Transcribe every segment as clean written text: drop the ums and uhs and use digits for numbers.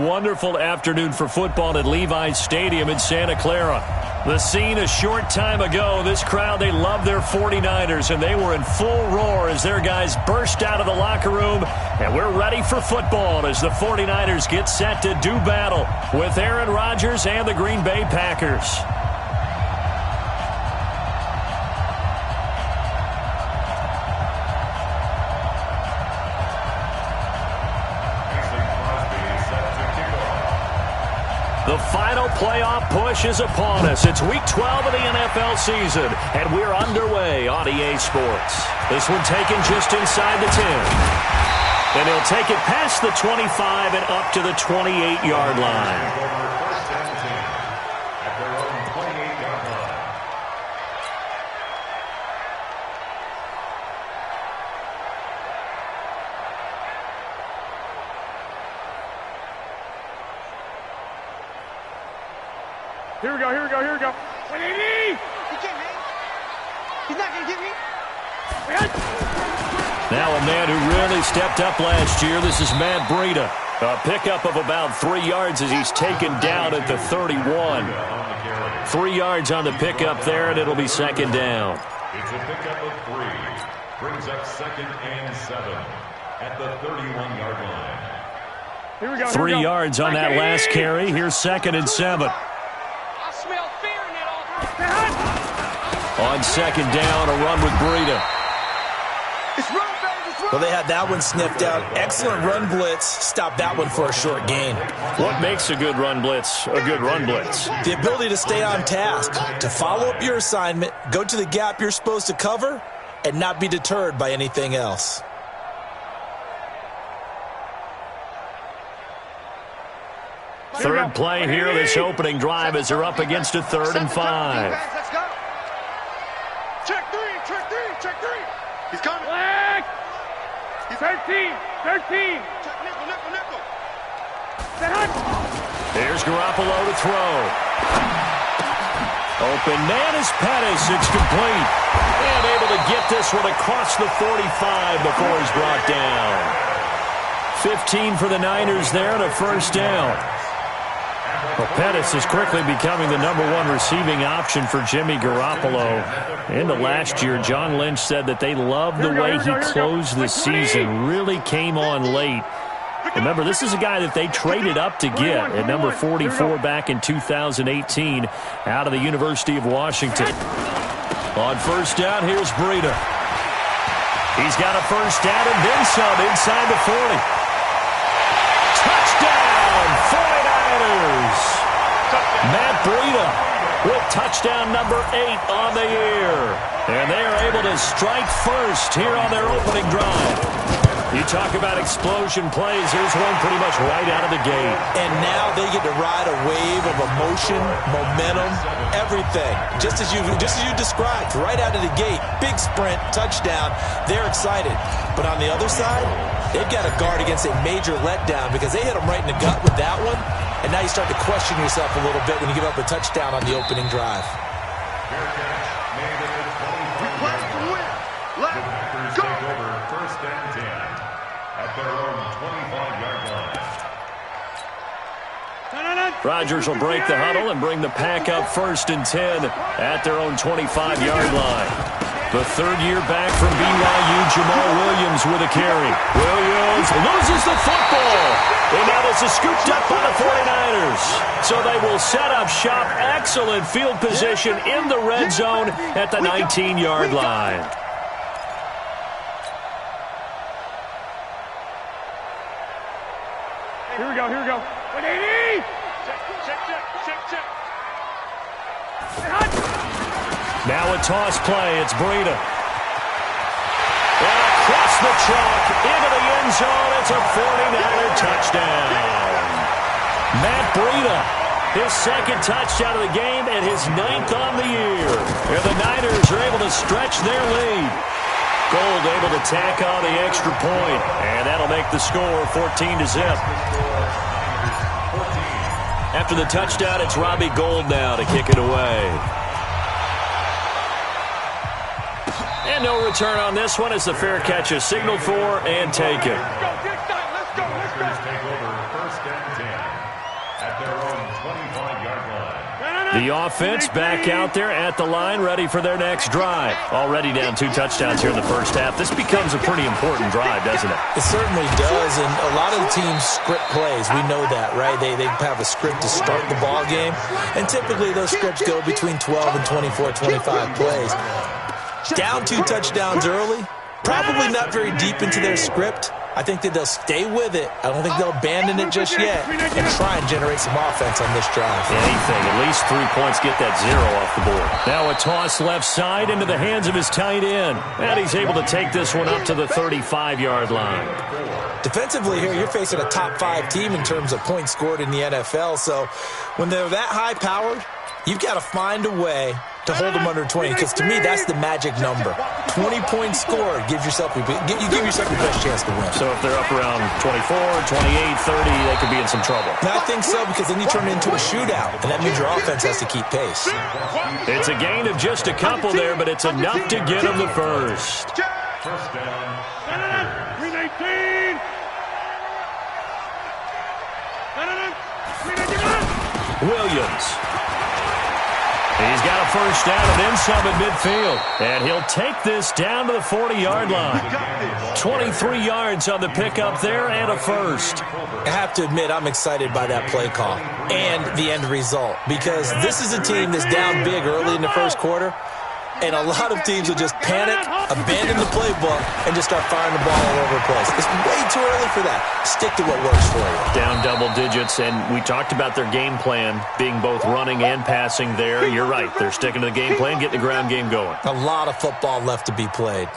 wonderful afternoon for football at Levi's Stadium in Santa Clara. The scene a short time ago. This crowd, they love their 49ers, and they were in full roar as their guys burst out of the locker room. And we're ready for football as the 49ers get set to do battle with Aaron Rodgers and the Green Bay Packers. The final playoff push is upon us. It's Week 12 of the NFL season, and we're underway on EA Sports. This one taken just inside the 10. And he'll take it past the 25 and up to the 28-yard line. Here we go, here we go, here we go. 180! He can't hang. He's not going to get me. Now a man who really stepped up last year. This is Matt Breida. A pickup of about 3 yards as he's taken down at the 31. 3 yards on the pickup there, and it'll be second down. It's a pickup of 3. Brings up 2nd and 7 at the 31-yard line. Here we go. 3 yards on that last carry. Here's 2nd and 7. On second down, a run with Breida. Well, they had that one sniffed out. Excellent run blitz. Stop that one for a short gain. What makes a good run blitz a good run blitz? The ability to stay on task, to follow up your assignment, go to the gap you're supposed to cover, and not be deterred by anything else. Third play here, this opening drive as they're up against a 3rd and 5. Let's go. Check 3, check 3, check 3. He's coming. Flag. He's 13. Check nickel. Set hut. There's Garoppolo to throw. Open man is Pettis. It's complete. And able to get this one across the 45 before he's brought down. 15 for the Niners there and a first down. Well, Pettis is quickly becoming the #1 receiving option for Jimmy Garoppolo. Into last year, John Lynch said that they loved the way he closed the season, really came on late. Remember, this is a guy that they traded up to get at number 44 back in 2018 out of the University of Washington. On first down, here's Breida. He's got a first down and then some inside the 40. Touchdown, 49ers! Matt Breida with touchdown number 8 on the year. And they are able to strike first here on their opening drive. You talk about explosion plays. Here's one pretty much right out of the gate. And now they get to ride a wave of emotion, momentum, everything. Just as you described, right out of the gate. Big sprint, touchdown. They're excited. But on the other side, they've got to guard against a major letdown because they hit them right in the gut with that one. And now you start to question yourself a little bit when you give up a touchdown on the opening drive. Rodgers will break the huddle and bring the pack up 1st and 10 at their own 25-yard line. The 3rd year back from BYU, Jamal Williams with a carry. Williams loses the football. And now this is scooped up by the 49ers. So they will set up shop. Excellent field position in the red zone at the 19-yard line. Here we go. 180! Check. Now a toss play. It's Breida. And across the chalk into the end zone. It's a 49er touchdown. Matt Breida, his 2nd touchdown of the game and his 9th on the year. And the Niners are able to stretch their lead. Gold able to tack on the extra point. And that'll make the score 14-0. After the touchdown, it's Robbie Gould now to kick it away. And no return on this one as the fair catch is signaled for and taken. Let's go. Take over 1st and 10. at their own 25-yard line. The offense back out there at the line, ready for their next drive. Already down 2 touchdowns here in the first half. This becomes a pretty important drive, doesn't it? It certainly does, and a lot of the teams script plays. We know that, right? They have a script to start the ball game, and typically those scripts go between 12 and 24, 25 plays. Down 2 touchdowns early, probably not very deep into their script. I think that they'll stay with it. I don't think they'll abandon it just yet and try and generate some offense on this drive. Anything, at least 3 points, get that 0 off the board. Now a toss left side into the hands of his tight end. And he's able to take this one up to the 35-yard line. Defensively here, you're facing a top 5 team in terms of points scored in the NFL. So when they're that high-powered, you've got to find a way to hold them under 20, because to me, that's the magic number. 20 points scored, you give yourself your best chance to win. So if they're up around 24, 28, 30, they could be in some trouble. And I think so, because then you turn it into a shootout, and that means your offense has to keep pace. It's a gain of just a couple there, but it's enough to get them the first. First down. 319. Williams. He's got a first down and then some at midfield. And he'll take this down to the 40-yard line. 23 yards on the pickup there and a first. I have to admit, I'm excited by that play call and the end result, because this is a team that's down big early in the first quarter, and a lot of teams will just panic, abandon the playbook, and just start firing the ball all over the place. It's way too early for that. Stick to what works for you. Down double digits, and we talked about their game plan being both running and passing there. You're right. They're sticking to the game plan, getting the ground game going. A lot of football left to be played.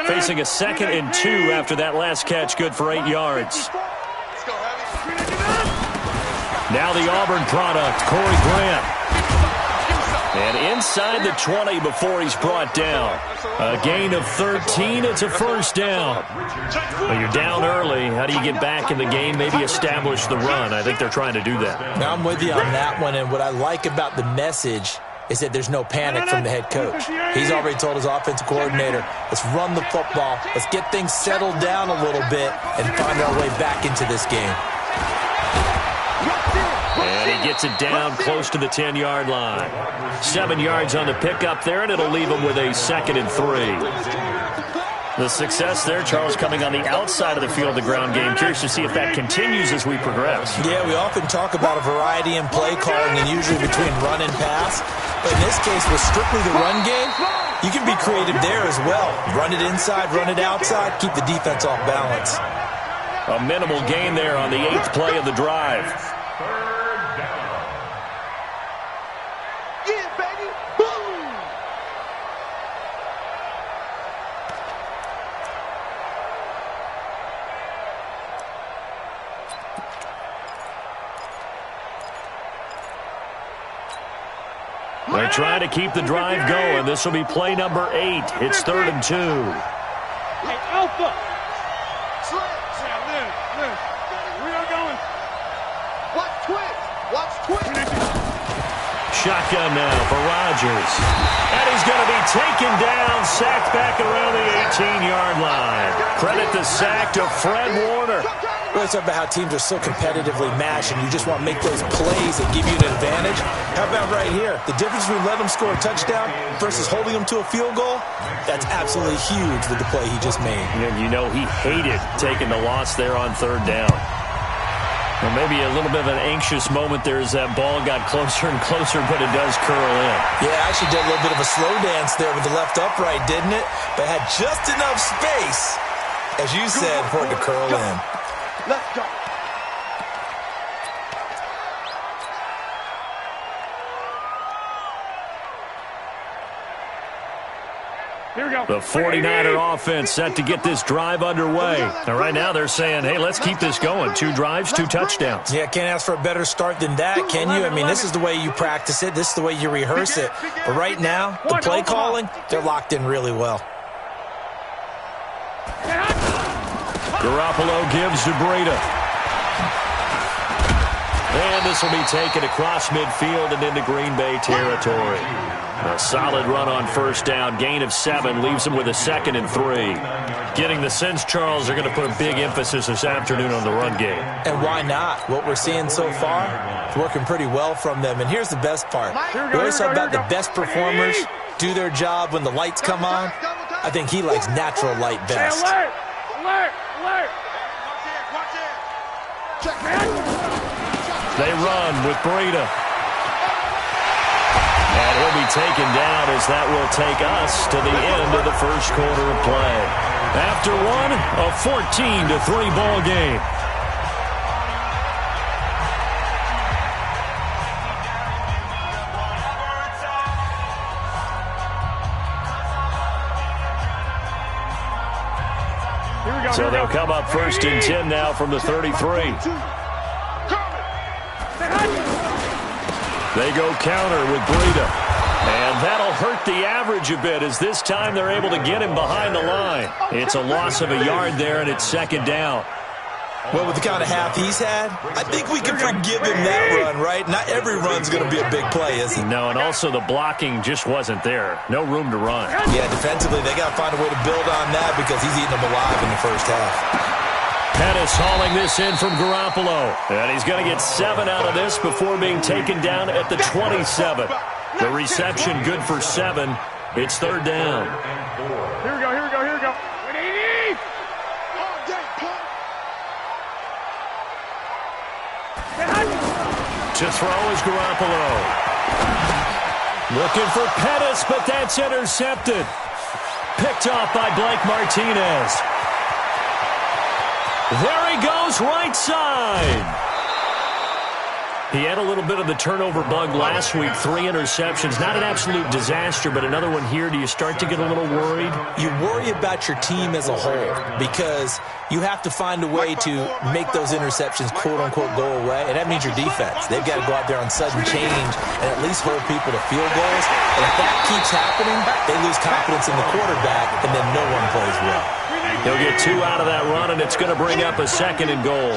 Facing a 2nd and 2 after that last catch, good for 8 yards. Now the Auburn product, Corey Grant. And inside the 20 before he's brought down. A gain of 13. It's a first down. Well, you're down early. How do you get back in the game? Maybe establish the run. I think they're trying to do that. Now, I'm with you on that one. And what I like about the message is that there's no panic from the head coach. He's already told his offensive coordinator, let's run the football. Let's get things settled down a little bit and find our way back into this game. And he gets it down close to the 10-yard line. 7 yards on the pickup there, and it'll leave him with a 2nd and 3. The success there, Charles, coming on the outside of the field, the ground game. Curious to see if that continues as we progress. Yeah, we often talk about a variety in play calling and usually between run and pass. But in this case, with strictly the run game, you can be creative there as well. Run it inside, run it outside, keep the defense off balance. A minimal gain there on the 8th play of the drive. They're trying to keep the drive going. This will be play number 8. It's 3rd and 2. Hey, Alpha. We are going. Watch twist. Shotgun now for Rodgers. And he's going to be taken down, sacked back around the 18-yard line. Credit the sack to Fred Warner. We always talk about how teams are so competitively matched, and you just want to make those plays that give you an advantage. How about right here? The difference between letting them score a touchdown versus holding them to a field goal, that's absolutely huge with the play he just made. And you know he hated taking the loss there on 3rd down. Well, maybe a little bit of an anxious moment there as that ball got closer and closer, but it does curl in. Yeah, actually did a little bit of a slow dance there with the left upright, didn't it? But had just enough space, as you said, for it to curl in. Let's go. Here we go. The 49er offense set to get this drive underway. And right now they're saying, hey, let's keep this going. 2 drives, 2 touchdowns. Yeah, can't ask for a better start than that, can you? I mean, this is the way you practice it. This is the way you rehearse it. But right now, the play calling, they're locked in really well. Garoppolo gives to Breida. And this will be taken across midfield and into Green Bay territory. A solid run on first down. Gain of 7 leaves them with a 2nd and 3. Getting the sense, Charles, they're going to put a big emphasis this afternoon on the run game. And why not? What we're seeing so far is working pretty well from them. And here's the best part. We always talk about the best performers do their job when the lights come on. I think he likes natural light best. They run with Breida. And he'll be taken down as that will take us to the end of the first quarter of play. After one, a 14-3 ball game. So they'll come up 1st and 10 now from the 33. They go counter with Breida. And that'll hurt the average a bit as this time they're able to get him behind the line. It's a loss of a yard there, and it's 2nd down. Well, with the kind of half he's had, I think we can forgive him that run, right? Not every run's going to be a big play, is it? No, and also the blocking just wasn't there. No room to run. Yeah, defensively, they got to find a way to build on that because he's eating them alive in the first half. Pettis hauling this in from Garoppolo. And he's going to get 7 out of this before being taken down at the 27. The reception good for 7. It's 3rd down. Here we go. To throw is Garoppolo. Looking for Pettis, but that's intercepted. Picked off by Blake Martinez. There he goes, right side. He had a little bit of the turnover bug last week, 3 interceptions. Not an absolute disaster, but another one here. Do you start to get a little worried? You worry about your team as a whole because you have to find a way to make those interceptions, quote-unquote, go away, and that means your defense. They've got to go out there on sudden change and at least hold people to field goals. And if that keeps happening, they lose confidence in the quarterback, and then no one plays well. He'll get 2 out of that run, and it's going to bring up a 2nd and goal.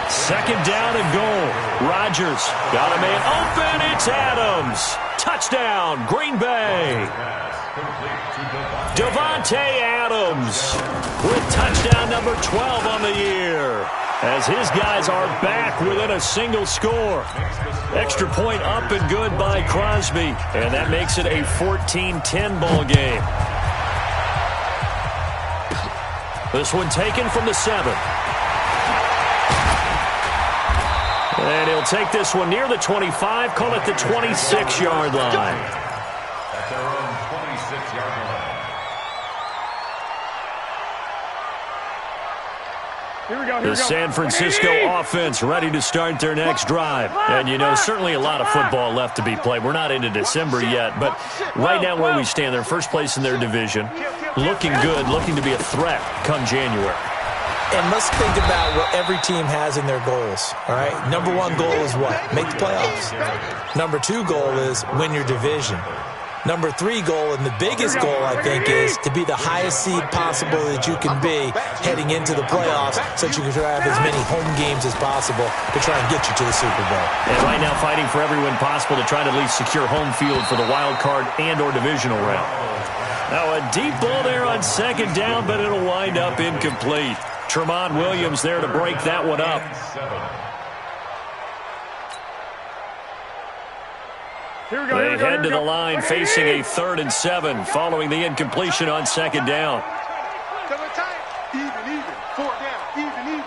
2nd down and goal. Rodgers got a man open. It's Adams. Touchdown, Green Bay. Davante Adams with touchdown number 12 on the year as his guys are back within a single score. Extra point up and good by Crosby, and that makes it a 14-10 ball game. This one taken from the 7. And he'll take this one near the 25, call it the 26-yard line. At their own 26-yard line. Here we go. The San Francisco offense ready to start their next drive. And, you know, certainly a lot of football left to be played. We're not into December yet, but right now where we stand, they're first place in their division. Looking good, looking to be a threat come January. And let's think about what every team has in their goals, all right? Number 1 goal is what? Make the playoffs. Number 2 goal is win your division. Number 3 goal, and the biggest goal, I think, is to be the highest seed possible that you can be heading into the playoffs so that you can have as many home games as possible to try and get you to the Super Bowl. And right now fighting for every win possible to try to at least secure home field for the wild card and or divisional round. Now a deep ball there on 2nd down, but it'll wind up incomplete. Tremont Williams there to break that one up. They head to the line facing a 3rd and 7 following the incompletion on 2nd down. Even. 4 down. Even.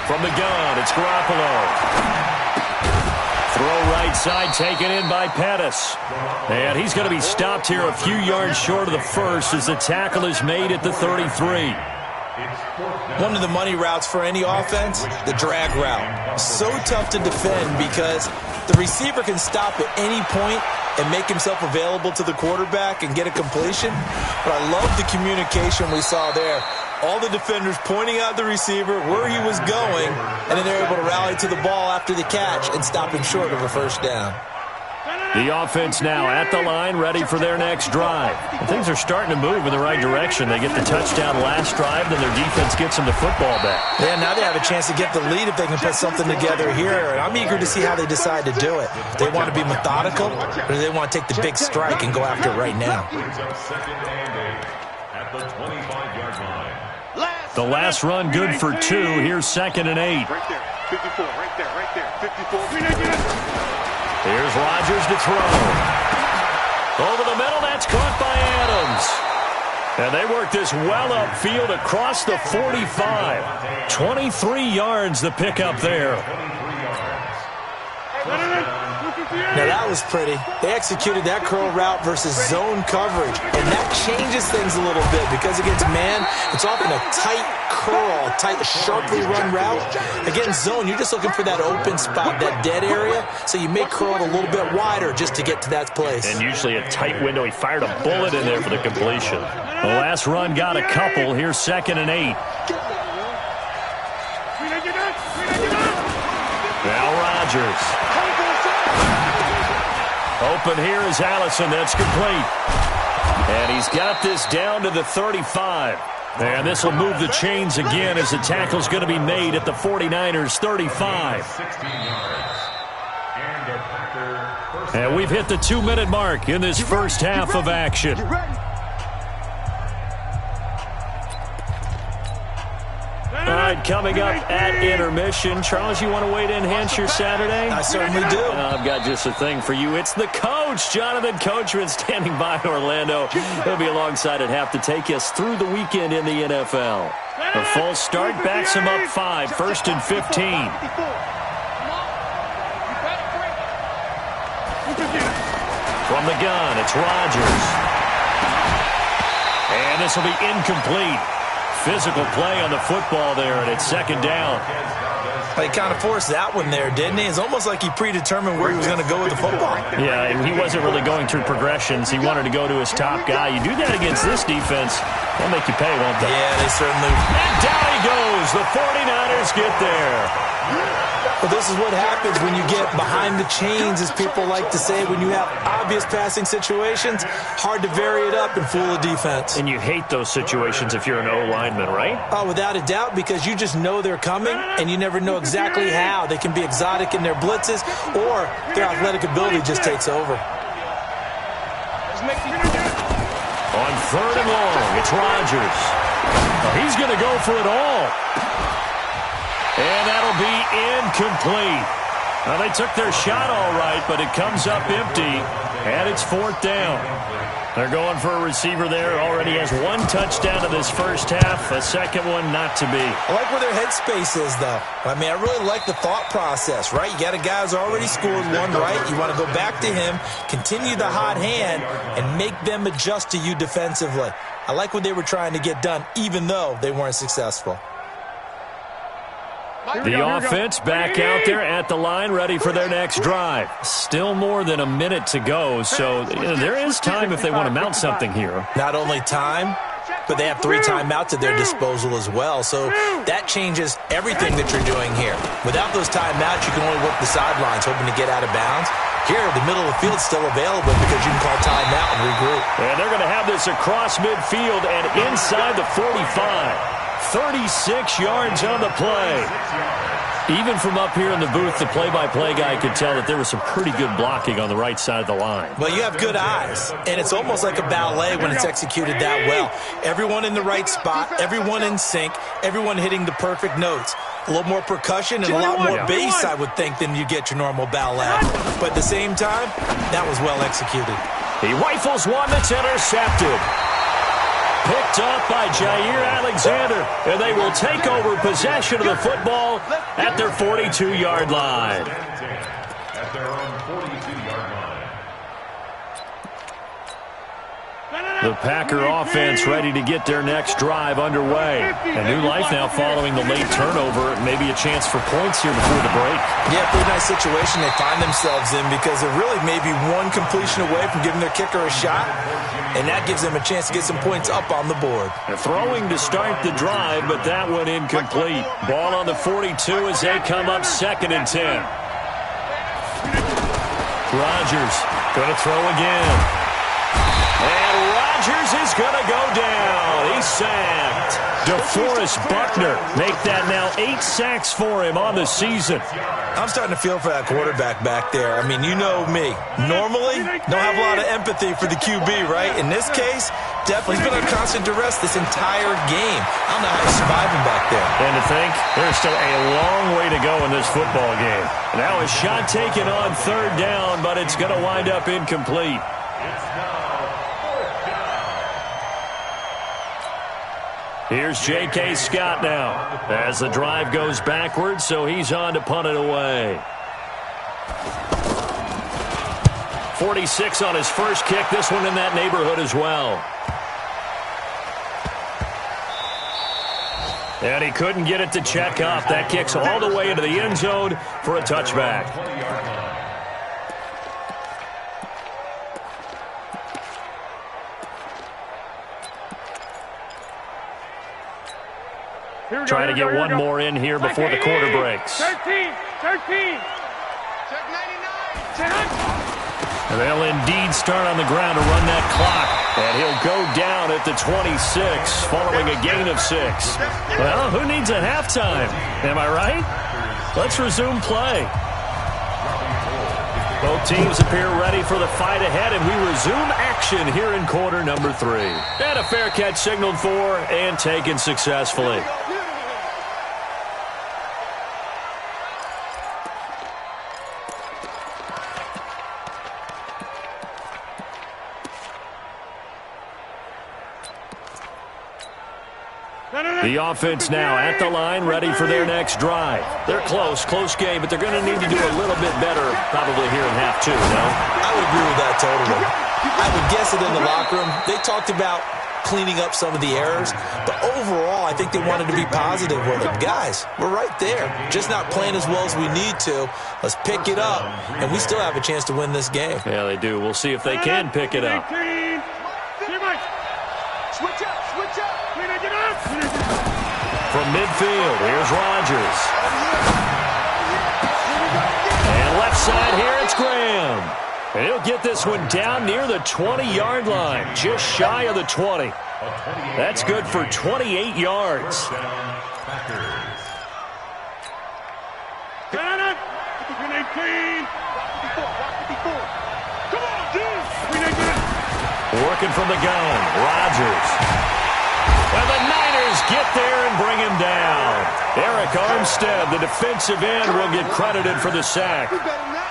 From the gun, it's Garoppolo. Throw right side taken in by Pettis. And he's going to be stopped here a few yards short of the first as the tackle is made at the 33. One of the money routes for any offense, the drag route. So tough to defend because the receiver can stop at any point and make himself available to the quarterback and get a completion. But I love the communication we saw there. All the defenders pointing out the receiver, where he was going, and then they're able to rally to the ball after the catch and stop him short of a first down. The offense now at the line, ready for their next drive. And things are starting to move in the right direction. They get the touchdown last drive, then their defense gets them the football back. Yeah, now they have a chance to get the lead if they can put something together here. And I'm eager to see how they decide to do it. They want to be methodical, or do they want to take the big strike and go after it right now? The last run good for 2. Here's 2nd and 8. Right there, 54, right there, right there, 54. Here's Rodgers to throw. Over the middle, that's caught by Adams. And they work this well upfield across the 45. 23 yards the pickup there. Now that was pretty. They executed that curl route versus zone coverage, and that changes things a little bit because against man, it's often a tight curl, tight, sharply run route. Against zone, you're just looking for that open spot, that dead area, so you may curl it a little bit wider just to get to that place. And usually a tight window. He fired a bullet in there for the completion. The last run got a couple. Here's 2nd and 8. Now Rodgers. Open here is Allison. That's complete. And he's got this down to the 35. And this will move the chains again as the tackle's going to be made at the 49ers' 35. And we've hit the 2-minute mark in this first half of action. All right, coming up at intermission. Charles, you want to wait to enhance your Saturday? I certainly do. I've got just a thing for you. It's the coach, Jonathan Coachman, standing by in Orlando. He'll be alongside at half to take us through the weekend in the NFL. The full start backs him up 5, 1st and 15. From the gun, it's Rodgers. And this will be incomplete. Physical play on the football there, and it's 2nd down. He kind of forced that one there, didn't he? It's almost like he predetermined where he was going to go with the football. Yeah, and he wasn't really going through progressions. He wanted to go to his top guy. You do that against this defense, they'll make you pay, won't they? Yeah, they certainly. And down he goes. The 49ers get there. Well, this is what happens when you get behind the chains, as people like to say. When you have obvious passing situations, hard to vary it up and fool a defense. And you hate those situations if you're an O-lineman, right? Oh, without a doubt, because you just know they're coming, and you never know exactly how. They can be exotic in their blitzes, or their athletic ability just takes over. On 3rd and long, it's Rodgers. He's going to go for it all. And that'll be incomplete. Now, they took their shot all right, but it comes up empty, and it's 4th down. They're going for a receiver there. Already has 1 touchdown in this first half, a second one not to be. I like where their headspace is, though. I mean, I really like the thought process, right? You got a guy who's already scored 1, right? You want to go back to him, continue the hot hand, and make them adjust to you defensively. I like what they were trying to get done, even though they weren't successful. The offense back out there at the line, ready for their next drive. Still more than a minute to go, so there is time if they want to mount something here. Not only time, but they have 3 timeouts at their disposal as well, so that changes everything that you're doing here. Without those timeouts, you can only work the sidelines, hoping to get out of bounds. Here, the middle of the field is still available because you can call timeout and regroup. And they're going to have this across midfield and inside the 45. 36 yards on the play. Even from up here in the booth, the play-by-play guy could tell that there was some pretty good blocking on the right side of the line. Well, you have good eyes, and it's almost like a ballet when it's executed that well. Everyone in the right spot, everyone in sync, everyone hitting the perfect notes. A little more percussion and a lot more bass, I would think, than you get your normal ballet. But at the same time, that was well executed. He rifles one that's intercepted. Picked up by Jair Alexander, and they will take over possession of the football at their 42-yard line. At their own 42-yard line. The Packer offense ready to get their next drive underway. A new life now following the late turnover. Maybe a chance for points here before the break. Yeah, pretty nice situation they find themselves in because they're really maybe 1 completion away from giving their kicker a shot, and that gives them a chance to get some points up on the board. They're throwing to start the drive, but that one incomplete. Ball on the 42 as they come up 2nd and 10. Rodgers Going to throw again. And Rodgers is going to go down. He's sacked. DeForest Buckner make that now 8 sacks for him on the season. I'm starting to feel for that quarterback back there. I mean, you know me. Normally, don't have a lot of empathy for the QB, right? In this case, definitely he's been under constant duress this entire game. I don't know how he's surviving back there. And to think, there's still a long way to go in this football game. Now a shot taken on 3rd down, but it's going to wind up incomplete. Here's J.K. Scott now as the drive goes backwards, so he's on to punt it away. 46 on his first kick. This one in that neighborhood as well. And he couldn't get it to check up. That kicks all the way into the end zone for a touchback. Trying to get one more in here before the quarter breaks. 13. Check 99. And they'll indeed start on the ground to run that clock. And he'll go down at the 26 following a gain of 6. Well, who needs a halftime? Am I right? Let's resume play. Both teams appear ready for the fight ahead, and we resume action here in quarter number 3. And a fair catch signaled for and taken successfully. The offense now at the line, ready for their next drive. They're close game, but they're going to need to do a little bit better probably here in half 2, no? I would agree with that totally. I would guess it in the locker room. They talked about cleaning up some of the errors, but overall, I think they wanted to be positive with them. Guys, we're right there. Just not playing as well as we need to. Let's pick it up, and we still have a chance to win this game. Yeah, they do. We'll see if they can pick it up. Switch up. From midfield, here's Rodgers. And left side here, it's Graham. And he'll get this one down near the 20-yard line, just shy of the 20. That's good for 28 yards. Working from the gun, Rodgers. And the Niners get there and bring him down. Eric Armstead, the defensive end, will get credited for the sack.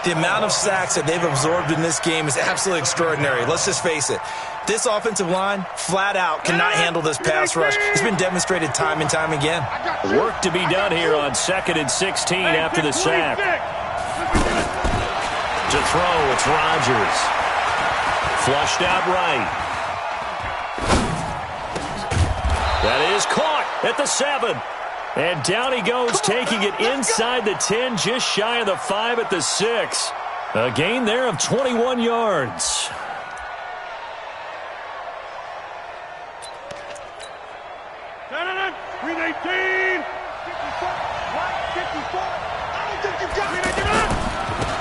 The amount of sacks that they've absorbed in this game is absolutely extraordinary. Let's just face it. This offensive line, flat out, cannot handle this pass rush. It's been demonstrated time and time again. Work to be done here on 2nd and 16 after the sack. To throw, it's Rodgers. Flushed out right. That is caught at the 7. And down he goes, taking it inside the 10, just shy of the 5 at the 6. A gain there of 21 yards.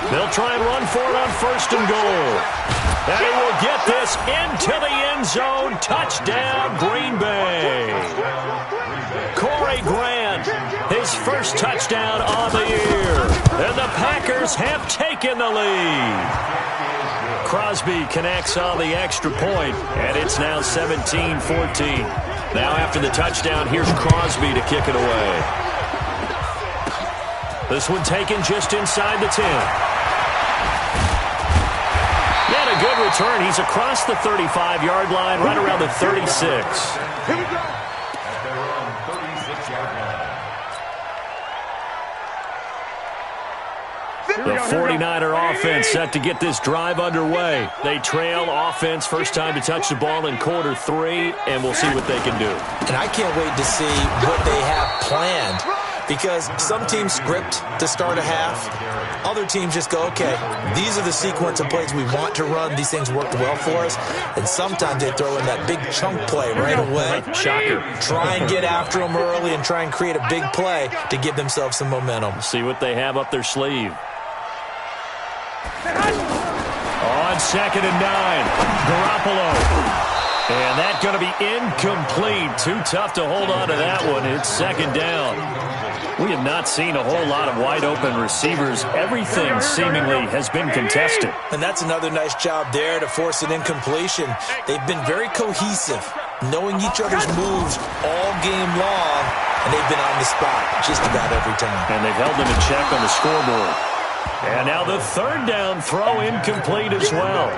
They'll try and run for it on 1st and goal. And he will get this into the end zone. Touchdown, Green Bay. Corey Grant, his first touchdown on the year. And the Packers have taken the lead. Crosby connects on the extra point, and it's now 17-14. Now after the touchdown, here's Crosby to kick it away. This one taken just inside the 10. And a good return. He's across the 35-yard line, right around the 36. Here we go. At their own 36-yard line. The 49er offense set to get this drive underway. They trail offense first time to touch the ball in quarter 3, and we'll see what they can do. And I can't wait to see what they have planned, because some teams script to start a half. Other teams just go, okay, these are the sequence of plays we want to run. These things worked well for us. And sometimes they throw in that big chunk play right away. Shocker. Try and get after them early and try and create a big play to give themselves some momentum. See what they have up their sleeve. On 2nd and 9. Garoppolo. And that's going to be incomplete. Too tough to hold on to that one. It's 2nd down. We have not seen a whole lot of wide-open receivers. Everything seemingly has been contested. And that's another nice job there to force an incompletion. They've been very cohesive, knowing each other's moves all game long, and they've been on the spot just about every time. And they've held them in check on the scoreboard. And now the 3rd down throw incomplete as well.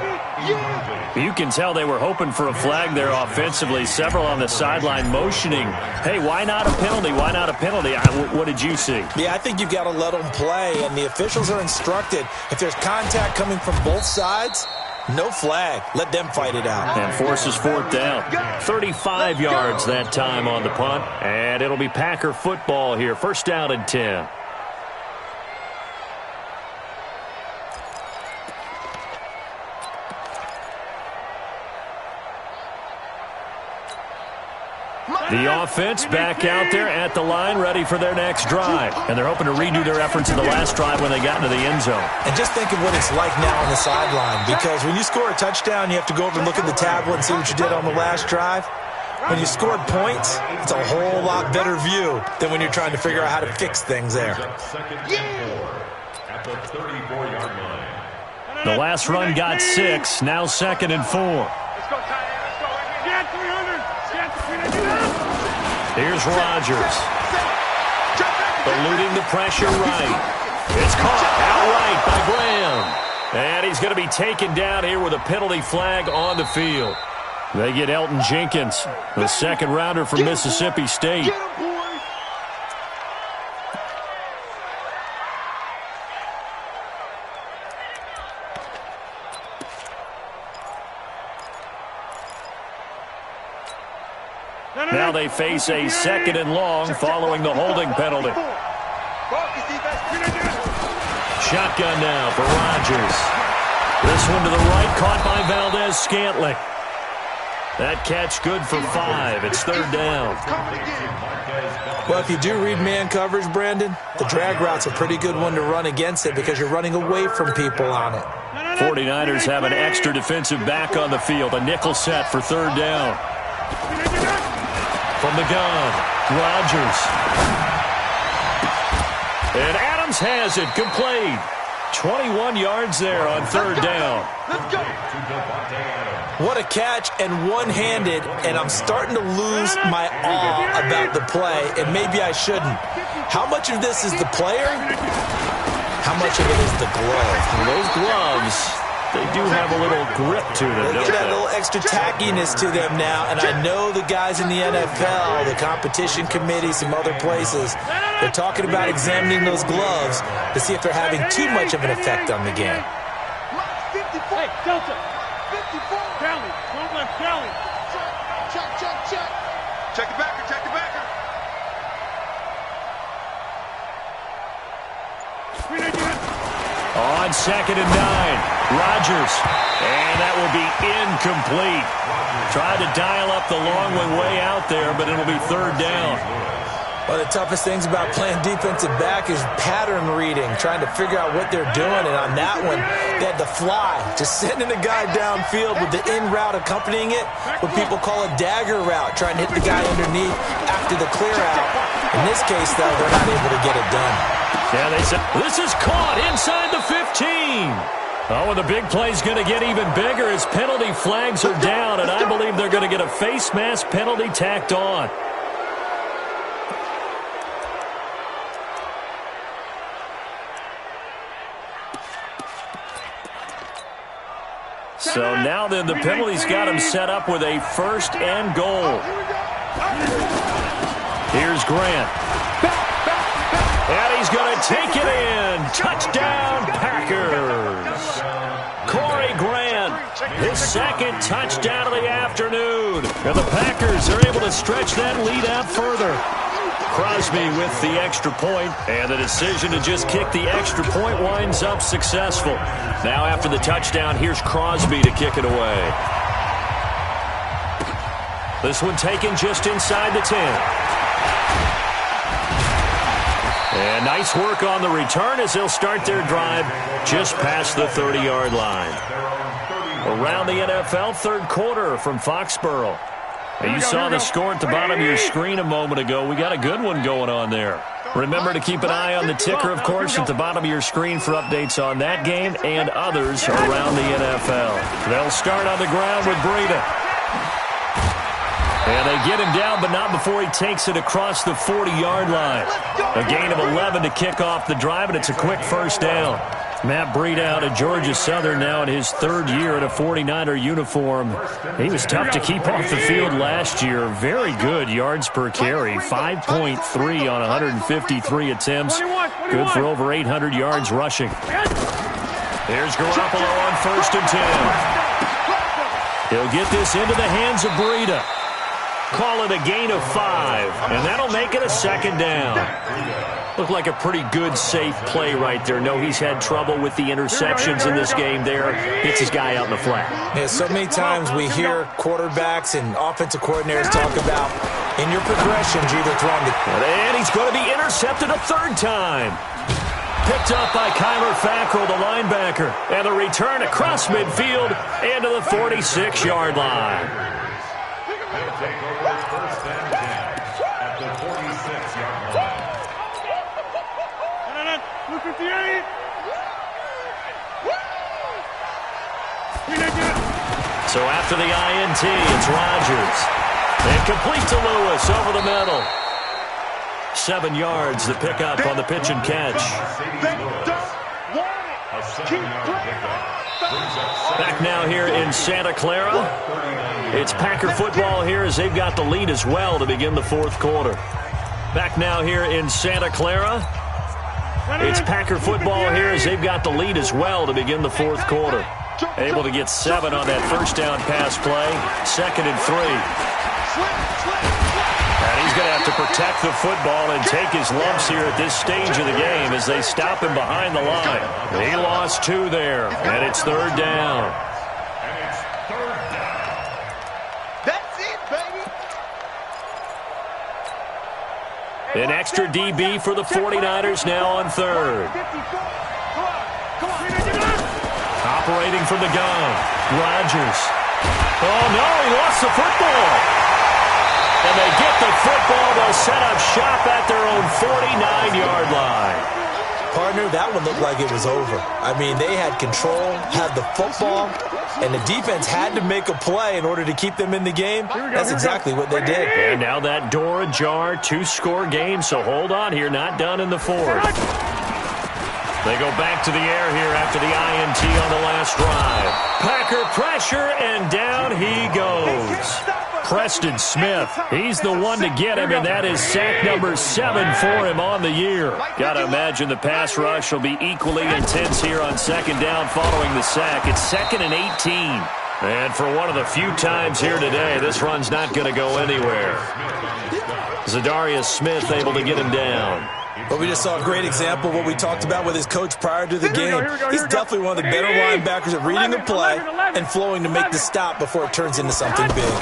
You can tell they were hoping for a flag there offensively. Several on the sideline motioning, hey, why not a penalty? Why not a penalty? What did you see? Yeah, I think you've got to let them play, and the officials are instructed. If there's contact coming from both sides, no flag. Let them fight it out. And forces 4th down. 35 yards that time on the punt. And it'll be Packer football here. 1st down and 10. The offense back out there at the line, ready for their next drive. And they're hoping to redo their efforts in the last drive when they got into the end zone. And just think of what it's like now on the sideline, because when you score a touchdown, you have to go over and look at the tablet and see what you did on the last drive. When you scored points, it's a whole lot better view than when you're trying to figure out how to fix things there. At the 34-yard line. The last run got 6, now 2nd and 4. Here's Rodgers. Eluding the pressure right. It's caught outright by Graham. And he's going to be taken down here with a penalty flag on the field. They get Elton Jenkins, the 2nd rounder from Mississippi State. Now they face a 2nd and long following the holding penalty. Shotgun now for Rodgers. This one to the right, caught by Valdez-Scantling. That catch good for 5. It's 3rd down. Well, if you do read man coverage, Brandon, the drag route's a pretty good one to run against it because you're running away from people on it. 49ers have an extra defensive back on the field. A nickel set for 3rd down. From the gun, Rodgers. And Adams has it, complete. 21 yards there on 3rd down. What a catch, and one-handed, and I'm starting to lose my awe about the play, and maybe I shouldn't. How much of this is the player? How much of it is the glove? And those gloves, they do have a little grip to them, they don't get they? that little extra tackiness to them now, and I know the guys in the NFL, the competition committee, some other places, they're talking about examining those gloves to see if they're having too much of an effect on the game. Hey, Delta. 54. Charlie. Don't let Charlie. Check. Check the backer. Check the backer. On 2nd and 9, Rodgers. And that will be incomplete. Tried to dial up the long one way out there, but it'll be 3rd down. One of the toughest things about playing defensive back is pattern reading, trying to figure out what they're doing. And on that one, they had to fly, just sending a guy downfield with the in route accompanying it, what people call a dagger route, trying to hit the guy underneath after the clear out. In this case, though, they're not able to get it done. Yeah, they said, this is caught inside the 15. Oh, and the big play's going to get even bigger as penalty flags are down, and I believe they're going to get a face mask penalty tacked on. So now then the penalty's got him set up with a 1st and goal. Here's Grant. And he's going to take it in. Touchdown, Packers. Corey Grant, his 2nd touchdown of the afternoon. And the Packers are able to stretch that lead out further. Crosby with the extra point, and the decision to just kick the extra point winds up successful. Now after the touchdown, here's Crosby to kick it away. This one taken just inside the 10. And nice work on the return as they'll start their drive just past the 30-yard line. Around the NFL, third quarter from Foxborough. You saw the score at the bottom of your screen a moment ago. We got a good one going on there. Remember to keep an eye on the ticker, of course, at the bottom of your screen for updates on that game and others around the NFL. They'll start on the ground with Breida. And they get him down, but not before he takes it across the 40-yard line. A gain of 11 to kick off the drive, and it's a quick first down. Matt Breida out of Georgia Southern now in his third year in a 49er uniform. He was tough to keep off the field last year. Very good yards per carry, 5.3 on 153 attempts. Good for over 800 yards rushing. There's Garoppolo on 1st and 10. He'll get this into the hands of Breida. Call it a gain of 5, and that'll make it a second down. Looked like a pretty good, safe play right there. No, he's had trouble with the interceptions in this game there. Gets his guy out in the flat. Yeah, so many times we hear quarterbacks and offensive coordinators talk about in your progressions, either throwing the... And he's going to be intercepted a third time. Picked up by Kyler Fackrell, the linebacker. And the return across midfield and to the 46-yard line. They'll take over first and 10 at the 46-yard line. So after the INT, it's Rodgers. And complete to Lewis over the middle. 7 yards to pick up on the pitch and catch. Back now here in Santa Clara. It's Packer football here as they've got the lead as well to begin the fourth quarter. Back now here in Santa Clara. It's Packer football here as they've got the lead as well to begin the fourth quarter. Able to get 7 on that first down pass play. 2nd and 3. And he's going to have to protect the football and take his lumps here at this stage of the game as they stop him behind the line. He lost 2 there, and it's 3rd down. An extra DB for the 49ers now on 3rd. Operating from the gun, Rodgers. Oh, no, he lost the football. And they get the football. They'll set up shop at their own 49-yard line. Partner, that one looked like it was over. I mean, they had control, had the football, and the defense had to make a play in order to keep them in the game. That's exactly what they did. And now that door ajar, 2-score game, so hold on here, not done in the fourth. They go back to the air here after the INT on the last drive. Packer pressure, and down he goes. Preston Smith, he's the one to get him, and that is sack number 7 for him on the year. Got to imagine the pass rush will be equally intense here on 2nd down following the sack. It's 2nd and 18. And for one of the few times here today, this run's not going to go anywhere. Zadarius Smith able to get him down. But we just saw a great example of what we talked about with his coach prior to the game. He's definitely one of the better linebackers at reading the play and flowing to make the stop before it turns into something big.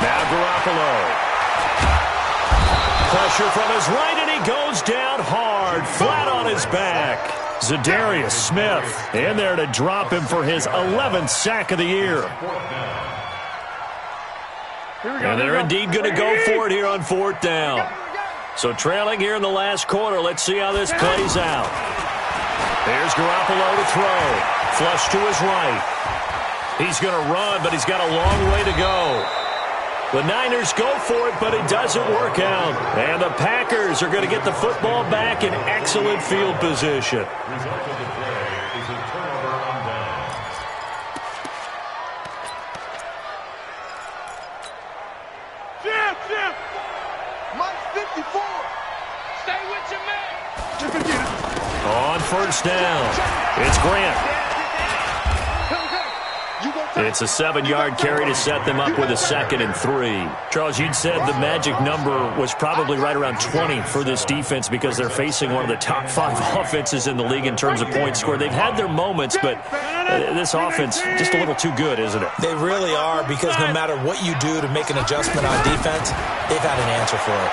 Now Garoppolo. Pressure from his right, and he goes down hard, flat on his back. Zadarius Smith in there to drop him for his 11th sack of the year. And they're indeed going to go for it here on 4th down. So trailing here in the last quarter, let's see how this plays out. There's Garoppolo to throw. Flush to his right. He's going to run, but he's got a long way to go. The Niners go for it, but it doesn't work out. And the Packers are going to get the football back in excellent field position. Result of the play is a turnover on down. Jim! Mike 54! Stay with your man! On 1st down, it's Grant. It's a 7-yard carry to set them up with a 2nd and 3. Charles, you'd said the magic number was probably right around 20 for this defense because they're facing one of the top 5 offenses in the league in terms of points scored. They've had their moments, but this offense just a little too good, isn't it? They really are, because no matter what you do to make an adjustment on defense, they've had an answer for it.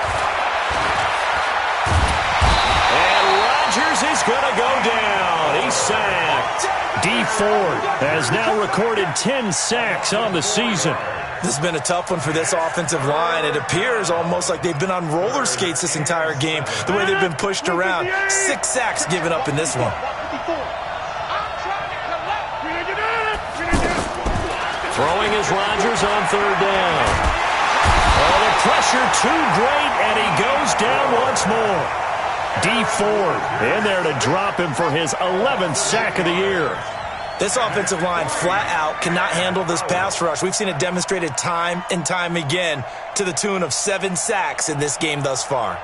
Rodgers is going to go down. He's sacked. Dee Ford has now recorded 10 sacks on the season. This has been a tough one for this offensive line. It appears almost like they've been on roller skates this entire game, the way they've been pushed around. 6 sacks given up in this one. Throwing is Rodgers on third down. Oh, the pressure too great, and he goes down once more. Dee Ford in there to drop him for his 11th sack of the year. This offensive line flat out cannot handle this pass rush. We've seen it demonstrated time and time again to the tune of 7 sacks in this game thus far.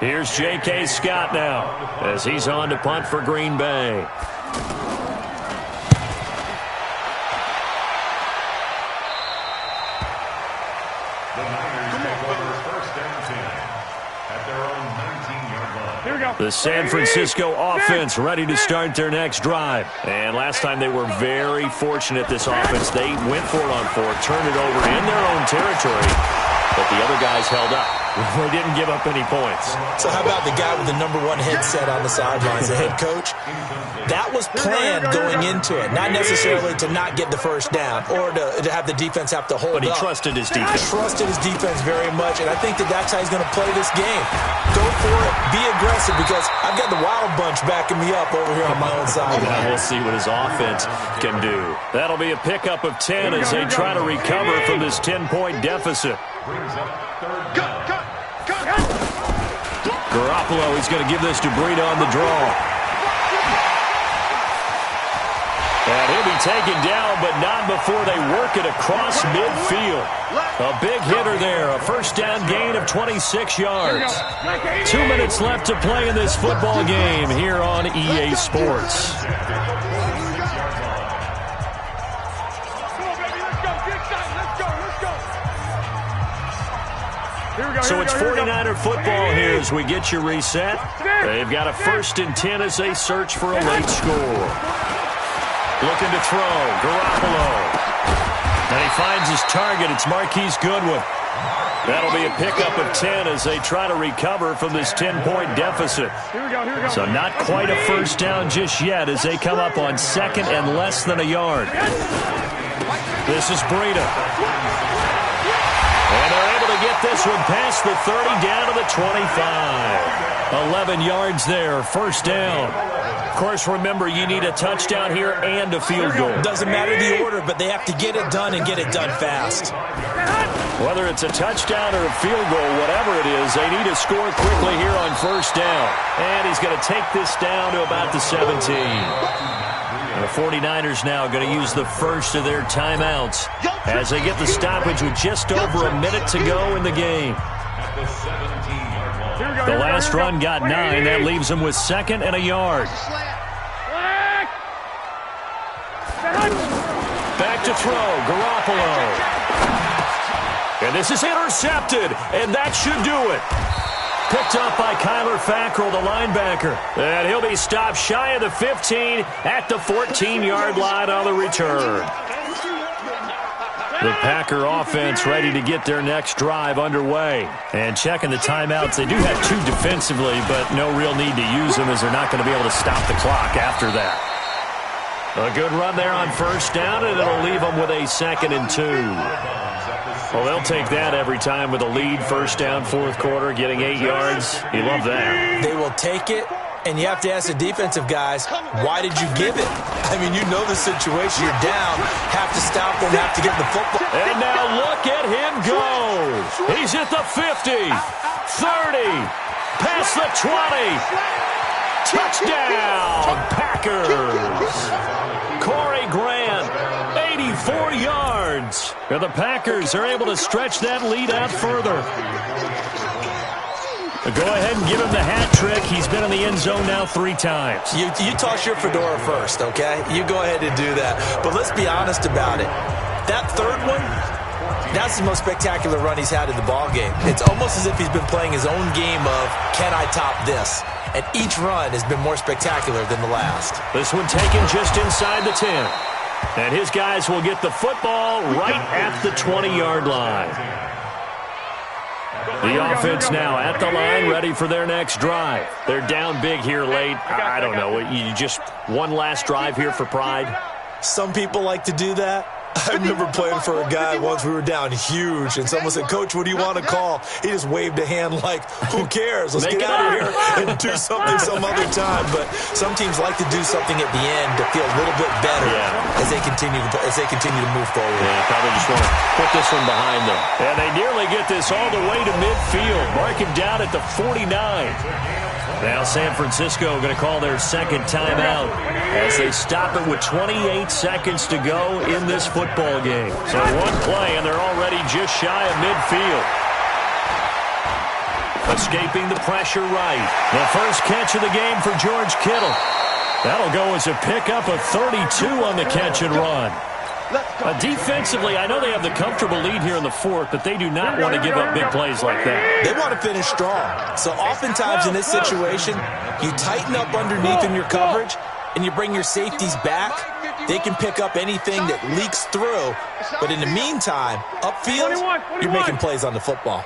Here's J.K. Scott now as he's on to punt for Green Bay. The San Francisco offense ready to start their next drive. And last time they were very fortunate, this offense. They went for it on 4, turned it over in their own territory, but the other guys held up. They didn't give up any points. So how about the guy with the #1 headset on the sidelines, the head coach? That was planned going into it, not necessarily to not get the first down or to have the defense have to hold up. But he trusted his defense. Trusted his defense very much, and I think that's how he's going to play this game. Go for it, be aggressive, because I've got the Wild Bunch backing me up over here on my own side. Now we'll see what his offense can do. That'll be a pickup of 10 as they try to recover from this 10-point deficit. Garoppolo is going to give this to Breida on the draw. And he'll be taken down, but not before they work it across midfield. A big hitter there, a first down gain of 26 yards. 2 minutes left to play in this football game here on EA Sports. So it's 49er football here as we get you reset. They've got a 1st and 10 as they search for a late score. Looking to throw, Garoppolo. And he finds his target. It's Marquise Goodwin. That'll be a pickup of 10 as they try to recover from this 10-point deficit. So not quite a first down just yet as they come up on 2nd and less than a yard. This is Breida. And they're able to get this one past the 30 down to the 25. 11 yards there, first down. Of course, remember, you need a touchdown here and a field goal. Doesn't matter the order, but they have to get it done and get it done fast. Whether it's a touchdown or a field goal, whatever it is, they need to score quickly here on first down. And he's going to take this down to about the 17. And the 49ers now going to use the first of their timeouts as they get the stoppage with just over a minute to go in the game. The last run got 9. That leaves them with 2nd and a yard. Back to throw, Garoppolo. And this is intercepted, and that should do it. Picked up by Kyler Fackrell, the linebacker. And he'll be stopped shy of the 15 at the 14-yard line on the return. The Packer offense ready to get their next drive underway. And checking the timeouts, they do have 2 defensively, but no real need to use them as they're not going to be able to stop the clock after that. A good run there on first down, and it'll leave them with a 2nd and 2. Well, they'll take that every time with a lead, first down, 4th quarter, getting 8 yards. You love that. They will take it. And you have to ask the defensive guys, why did you give it? I mean, you know the situation. You're down. Have to stop them. Have to get the football. And now look at him go. He's at the 50, 30, past the 20. Touchdown, Packers. Corey Grant, 84 yards. And the Packers are able to stretch that lead out further. Go ahead and give him the hat trick. He's been in the end zone now 3 times. You toss your fedora first, okay? You go ahead and do that. But let's be honest about it. That third one, that's the most spectacular run he's had in the ballgame. It's almost as if he's been playing his own game of, can I top this? And each run has been more spectacular than the last. This one taken just inside the 10. And his guys will get the football right at the 20-yard line. The offense now at the line, ready for their next drive. They're down big here late. I don't know. You just one last drive here for pride? Some people like to do that. I remember playing for a guy once. We were down huge, and someone said, "Coach, what do you want to call?" He just waved a hand like, "Who cares? Let's get out of here and do something some other time." But some teams like to do something at the end to feel a little bit better as they continue to move forward. Yeah, probably just want to put this one behind them. And they nearly get this all the way to midfield. Mark him down at the 49. Now San Francisco going to call their second timeout as they stop it with 28 seconds to go in this football game. So one play, and they're already just shy of midfield. Escaping the pressure right. The first catch of the game for George Kittle. That'll go as a pickup of 32 on the catch and run. Defensively, I know they have the comfortable lead here in the fourth, but they do not want to give up big plays like that. They want to finish strong. So oftentimes in this situation, you tighten up underneath in your coverage, and you bring your safeties back. They can pick up anything that leaks through. But in the meantime, upfield, you're making plays on the football.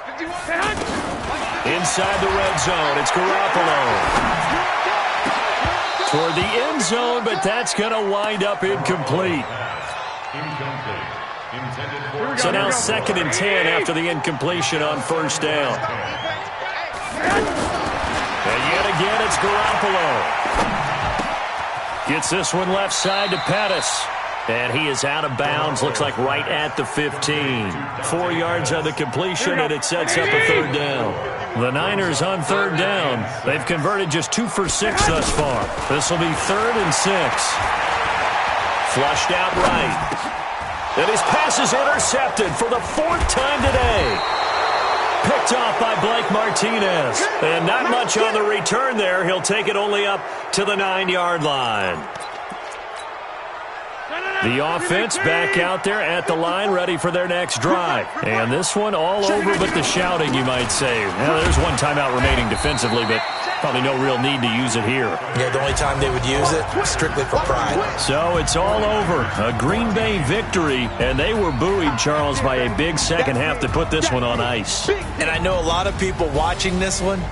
Inside the red zone, it's Garoppolo. Toward the end zone, but that's going to wind up incomplete. So now 2nd and 10 after the incompletion on first down. And yet again, it's Garoppolo. Gets this one left side to Pettis. And he is out of bounds, looks like right at the 15. 4 yards on the completion, and it sets up a 3rd down. The Niners on 3rd down. They've converted just 2 for 6 thus far. This will be 3rd and 6. Flushed out right. And his pass is intercepted for the 4th time today. Picked off by Blake Martinez. And not much on the return there. He'll take it only up to the 9-yard line. The offense back out there at the line, ready for their next drive. And this one all over but the shouting, you might say. Now, there's one timeout remaining defensively, but probably no real need to use it here. Yeah, the only time they would use it, strictly for pride. So it's all over. A Green Bay victory, and they were buoyed, Charles, by a big second half to put this one on ice. And I know a lot of people watching this one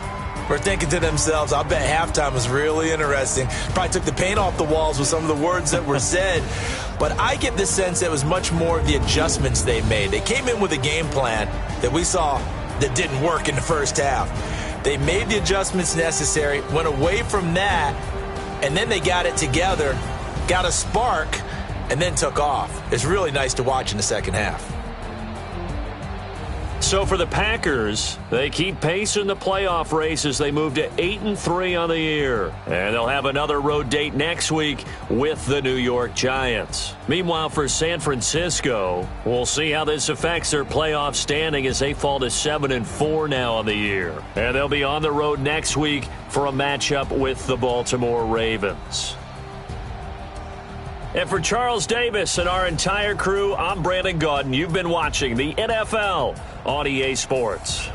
were thinking to themselves, I bet halftime was really interesting. Probably took the paint off the walls with some of the words that were said. But I get the sense that it was much more of the adjustments they made. They came in with a game plan that we saw that didn't work in the first half. They made the adjustments necessary, went away from that, and then they got it together, got a spark, and then took off. It's really nice to watch in the second half. So for the Packers, they keep pace in the playoff race as they move to 8-3 on the year. And they'll have another road date next week with the New York Giants. Meanwhile, for San Francisco, we'll see how this affects their playoff standing as they fall to 7-4 now on the year. And they'll be on the road next week for a matchup with the Baltimore Ravens. And for Charles Davis and our entire crew, I'm Brandon Gaudin. You've been watching the NFL on EA Sports.